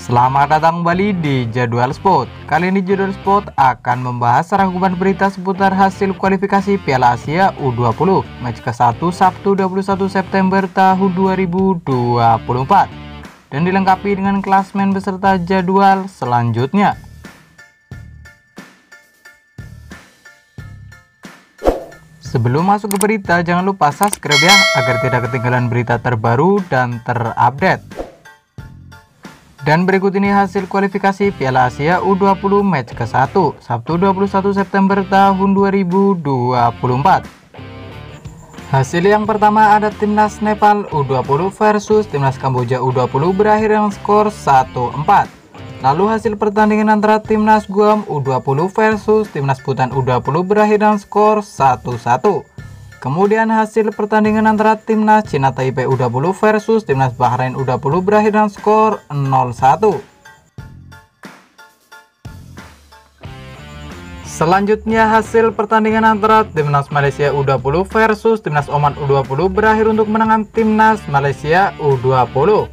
Selamat datang kembali di Jadwal Sport. Kali ini Jadwal Sport akan membahas rangkuman berita seputar hasil kualifikasi Piala Asia U20 match ke-1 Sabtu 21 September tahun 2024 dan dilengkapi dengan klasmen beserta jadwal selanjutnya. Sebelum masuk ke berita, jangan lupa subscribe ya agar tidak ketinggalan berita terbaru dan terupdate. Dan berikut ini hasil kualifikasi Piala Asia U20 match ke-1 Sabtu 21 September tahun 2024. Hasil yang pertama ada timnas Nepal U20 versus timnas Kamboja U20 berakhir dengan skor 1-4. Lalu hasil pertandingan antara timnas Guam U20 versus timnas Bhutan U20 berakhir dengan skor 1-1. Kemudian hasil pertandingan antara timnas Cina Taipei U20 versus timnas Bahrain U20 berakhir dengan skor 0-1. Selanjutnya hasil pertandingan antara timnas Malaysia U20 versus timnas Oman U20 berakhir untuk kemenangan timnas Malaysia U20.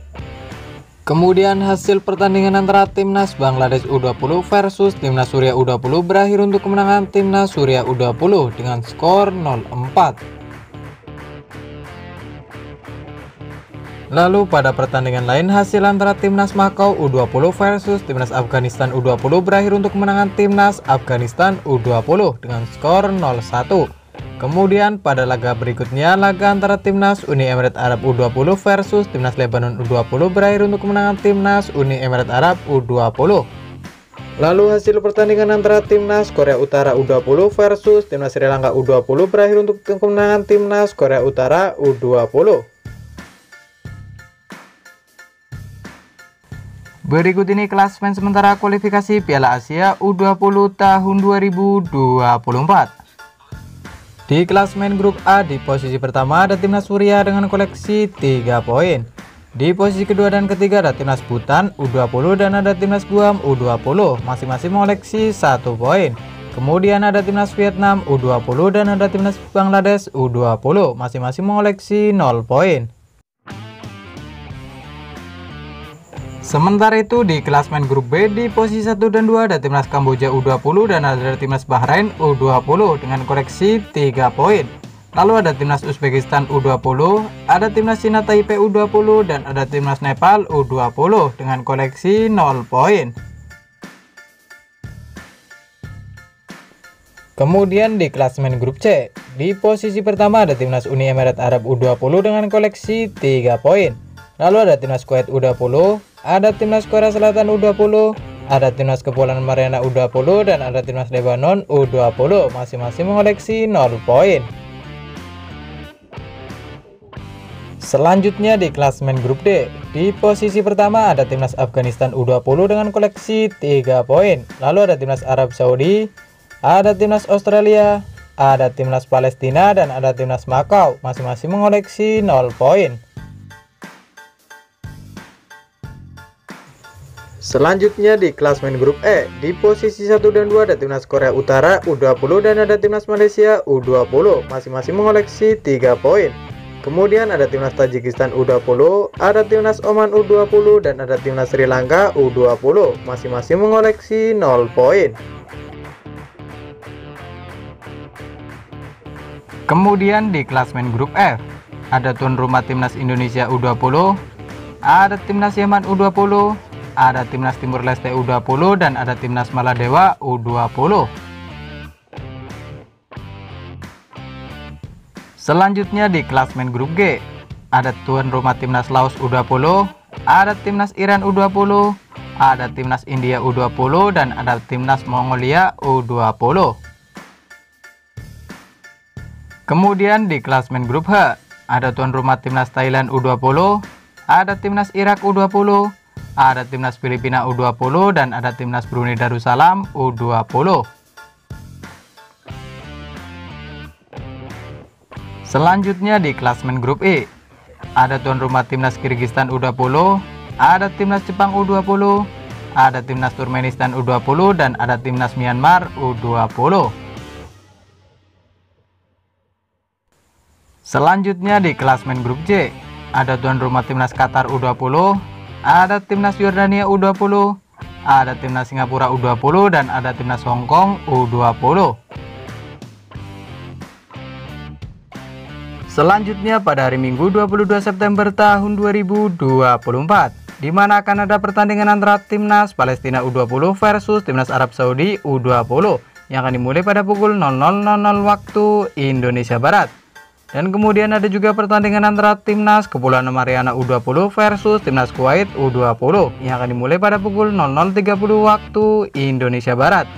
Kemudian hasil pertandingan antara timnas Bangladesh U20 versus timnas Suriah U20 berakhir untuk kemenangan timnas Suriah U20 dengan skor 0-4. Lalu pada pertandingan lain hasil antara timnas Makau U20 versus timnas Afghanistan U20 berakhir untuk kemenangan timnas Afghanistan U20 dengan skor 0-1. Kemudian pada laga berikutnya, laga antara timnas Uni Emirat Arab U20 versus timnas Lebanon U20 berakhir untuk kemenangan timnas Uni Emirat Arab U20. Lalu hasil pertandingan antara timnas Korea Utara U20 versus timnas Sri Lanka U20 berakhir untuk kemenangan timnas Korea Utara U20. Berikut ini klasmen sementara kualifikasi Piala Asia U20 tahun 2024. Di klasmen grup A di posisi pertama ada timnas Suriah dengan koleksi 3 poin. Di posisi kedua dan ketiga ada timnas Bhutan U20 dan ada timnas Guam U20 masing-masing mengoleksi 1 poin. Kemudian ada timnas Vietnam U20 dan ada timnas Bangladesh U20 masing-masing mengoleksi 0 poin. Sementara itu di klasmen grup B di posisi 1 dan 2 ada timnas Kamboja U20 dan ada timnas Bahrain U20 dengan koleksi 3 poin. Lalu ada timnas Uzbekistan U20, ada timnas Cina Taipei U20 dan ada timnas Nepal U20 dengan koleksi 0 poin. Kemudian di klasmen grup C, di posisi pertama ada timnas Uni Emirat Arab U20 dengan koleksi 3 poin. Lalu ada timnas Kuwait U20, ada timnas Korea Selatan U20, ada timnas Kepulauan Mariana U20 dan ada timnas Lebanon U20 masing-masing mengoleksi 0 poin. Selanjutnya di klasmen grup D, di posisi pertama ada timnas Afghanistan U20 dengan koleksi 3 poin. Lalu ada timnas Arab Saudi, ada timnas Australia, ada timnas Palestina dan ada timnas Makau masing-masing mengoleksi 0 poin. Selanjutnya di klasmen grup E, di posisi 1 dan 2 ada timnas Korea Utara U20 dan ada timnas Malaysia U20 masing-masing mengoleksi 3 poin. Kemudian ada timnas Tajikistan U20, ada timnas Oman U20 dan ada timnas Sri Lanka U20 masing-masing mengoleksi 0 poin. Kemudian di klasmen grup F, ada tuan rumah timnas Indonesia U20, ada timnas Yaman U20, ada timnas Timur Leste U20 dan ada timnas Maladewa U20. Selanjutnya di klasmen grup G, ada tuan rumah timnas Laos U20, ada timnas Iran U20, ada timnas India U20 dan ada timnas Mongolia U20. Kemudian di klasmen grup H, ada tuan rumah timnas Thailand U20, ada timnas Irak U20, ada timnas Filipina U20 dan ada timnas Brunei Darussalam U20. Selanjutnya di klasmen grup E, ada tuan rumah timnas Kirgistan U20, ada timnas Jepang U20, ada timnas Turkmenistan U20 dan ada timnas Myanmar U20. Selanjutnya di klasmen grup J, ada tuan rumah timnas Qatar U20, ada timnas Yordania U20, ada timnas Singapura U20, dan ada timnas Hong Kong U20. Selanjutnya pada hari Minggu 22 September tahun 2024, di mana akan ada pertandingan antara timnas Palestina U20 versus timnas Arab Saudi U20 yang akan dimulai pada pukul 00.00 waktu Indonesia Barat. Dan kemudian ada juga pertandingan antara timnas Kepulauan Mariana U20 versus timnas Kuwait U20 yang akan dimulai pada pukul 00.30 waktu Indonesia Barat.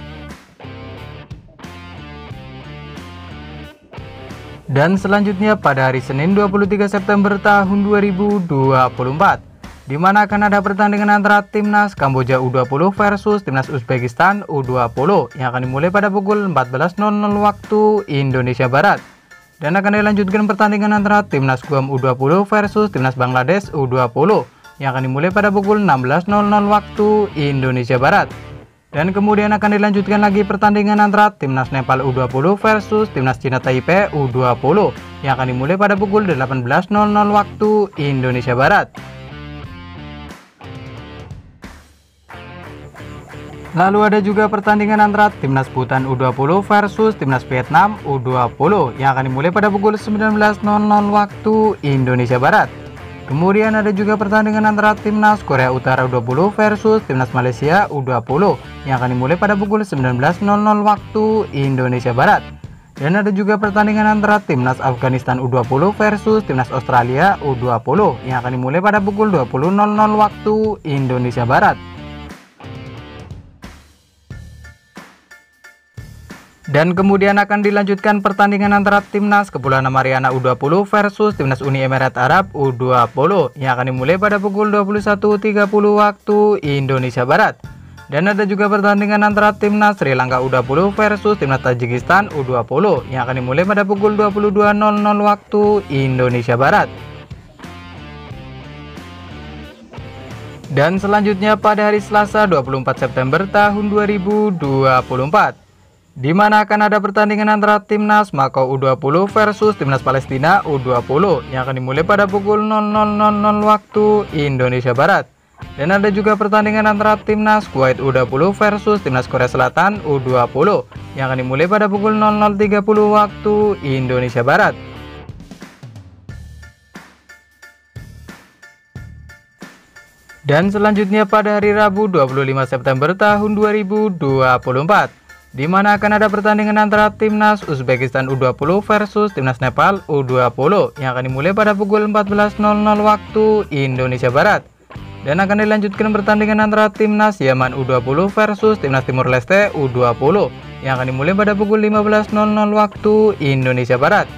Dan selanjutnya pada hari Senin 23 September tahun 2024, di mana akan ada pertandingan antara timnas Kamboja U20 versus timnas Uzbekistan U20 yang akan dimulai pada pukul 14.00 waktu Indonesia Barat. Dan akan dilanjutkan pertandingan antara timnas Guam U20 versus timnas Bangladesh U20 yang akan dimulai pada pukul 16.00 waktu Indonesia Barat. Dan kemudian akan dilanjutkan lagi pertandingan antara timnas Nepal U20 versus timnas Cina Taipei U20 yang akan dimulai pada pukul 18.00 waktu Indonesia Barat. Lalu ada juga pertandingan antara timnas Bhutan U20 versus timnas Vietnam U20 yang akan dimulai pada pukul 19.00 waktu Indonesia Barat. Kemudian ada juga pertandingan antara timnas Korea Utara U20 versus timnas Malaysia U20 yang akan dimulai pada pukul 19.00 waktu Indonesia Barat. Dan ada juga pertandingan antara timnas Afghanistan U20 versus timnas Australia U20 yang akan dimulai pada pukul 20.00 waktu Indonesia Barat. Dan kemudian akan dilanjutkan pertandingan antara timnas Kepulauan Mariana U20 versus timnas Uni Emirat Arab U20 yang akan dimulai pada pukul 21.30 waktu Indonesia Barat. Dan ada juga pertandingan antara timnas Sri Lanka U20 versus timnas Tajikistan U20 yang akan dimulai pada pukul 22.00 waktu Indonesia Barat. Dan selanjutnya pada hari Selasa 24 September tahun 2024, di mana akan ada pertandingan antara timnas Makau U20 versus timnas Palestina U20 yang akan dimulai pada pukul 00.00 waktu Indonesia Barat. Dan ada juga pertandingan antara timnas Kuwait U20 versus timnas Korea Selatan U20 yang akan dimulai pada pukul 00.30 waktu Indonesia Barat. Dan selanjutnya pada hari Rabu 25 September tahun 2024, di mana akan ada pertandingan antara timnas Uzbekistan U20 versus timnas Nepal U20 yang akan dimulai pada pukul 14.00 waktu Indonesia Barat. Dan akan dilanjutkan pertandingan antara timnas Yaman U20 versus timnas Timur Leste U20 yang akan dimulai pada pukul 15.00 waktu Indonesia Barat.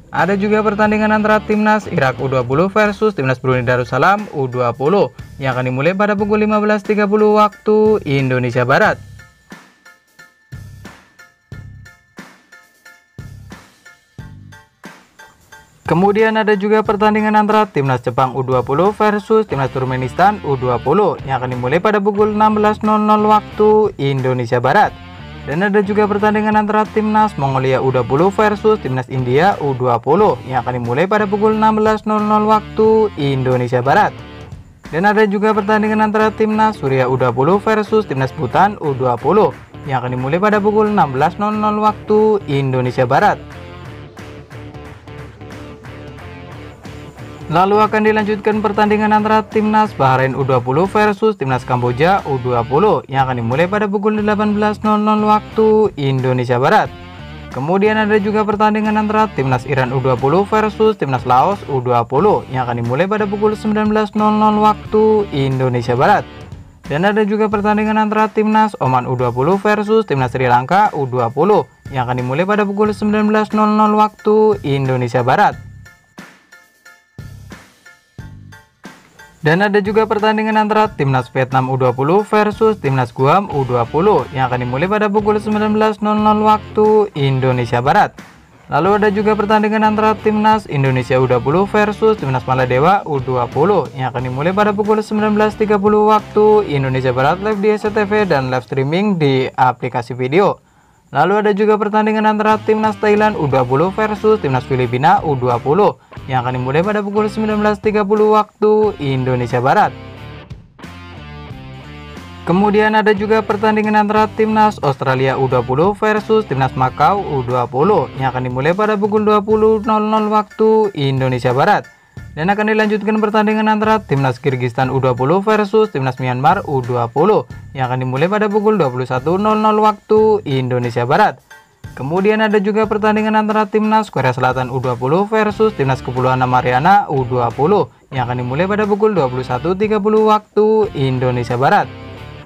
Ada juga pertandingan antara timnas Irak U20 versus timnas Brunei Darussalam U20 yang akan dimulai pada pukul 15.30 waktu Indonesia Barat. Kemudian ada juga pertandingan antara timnas Jepang U20 versus timnas Turkmenistan U20 yang akan dimulai pada pukul 16.00 waktu Indonesia Barat. Dan ada juga pertandingan antara timnas Mongolia U20 versus timnas India U20 yang akan dimulai pada pukul 16.00 waktu Indonesia Barat. Dan ada juga pertandingan antara timnas Suriah U20 versus timnas Bhutan U20 yang akan dimulai pada pukul 16.00 waktu Indonesia Barat. Lalu akan dilanjutkan pertandingan antara timnas Bahrain U20 versus timnas Kamboja U20 yang akan dimulai pada pukul 18.00 waktu Indonesia Barat. Kemudian ada juga pertandingan antara timnas Iran U20 versus timnas Laos U20 yang akan dimulai pada pukul 19.00 waktu Indonesia Barat. Dan ada juga pertandingan antara timnas Oman U20 versus timnas Sri Lanka U20 yang akan dimulai pada pukul 19.00 waktu Indonesia Barat. Dan ada juga pertandingan antara timnas Vietnam U20 versus timnas Guam U20 yang akan dimulai pada pukul 19.00 waktu Indonesia Barat. Lalu ada juga pertandingan antara timnas Indonesia U20 versus timnas Maladewa U20 yang akan dimulai pada pukul 19.30 waktu Indonesia Barat, live di SCTV dan live streaming di aplikasi video. Lalu ada juga pertandingan antara timnas Thailand U20 versus timnas Filipina U20 yang akan dimulai pada pukul 19.30 waktu Indonesia Barat. Kemudian ada juga pertandingan antara Timnas Australia U20 versus Timnas Makau U20 yang akan dimulai pada pukul 20.00 waktu Indonesia Barat. Dan akan dilanjutkan pertandingan antara Timnas Kyrgyzstan U20 versus Timnas Myanmar U20 yang akan dimulai pada pukul 21.00 waktu Indonesia Barat. Kemudian ada juga pertandingan antara Timnas Korea Selatan U20 versus Timnas Kepulauan Mariana U20 yang akan dimulai pada pukul 21.30 waktu Indonesia Barat.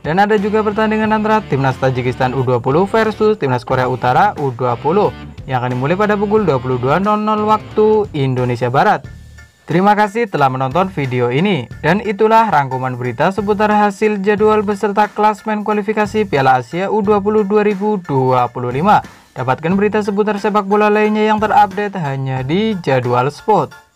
Dan ada juga pertandingan antara Timnas Tajikistan U20 versus Timnas Korea Utara U20 yang akan dimulai pada pukul 22.00 waktu Indonesia Barat. Terima kasih telah menonton video ini, dan itulah rangkuman berita seputar hasil jadwal beserta klasmen kualifikasi Piala Asia U20 2025. Dapatkan berita seputar sepak bola lainnya yang terupdate hanya di Jadwal Sport.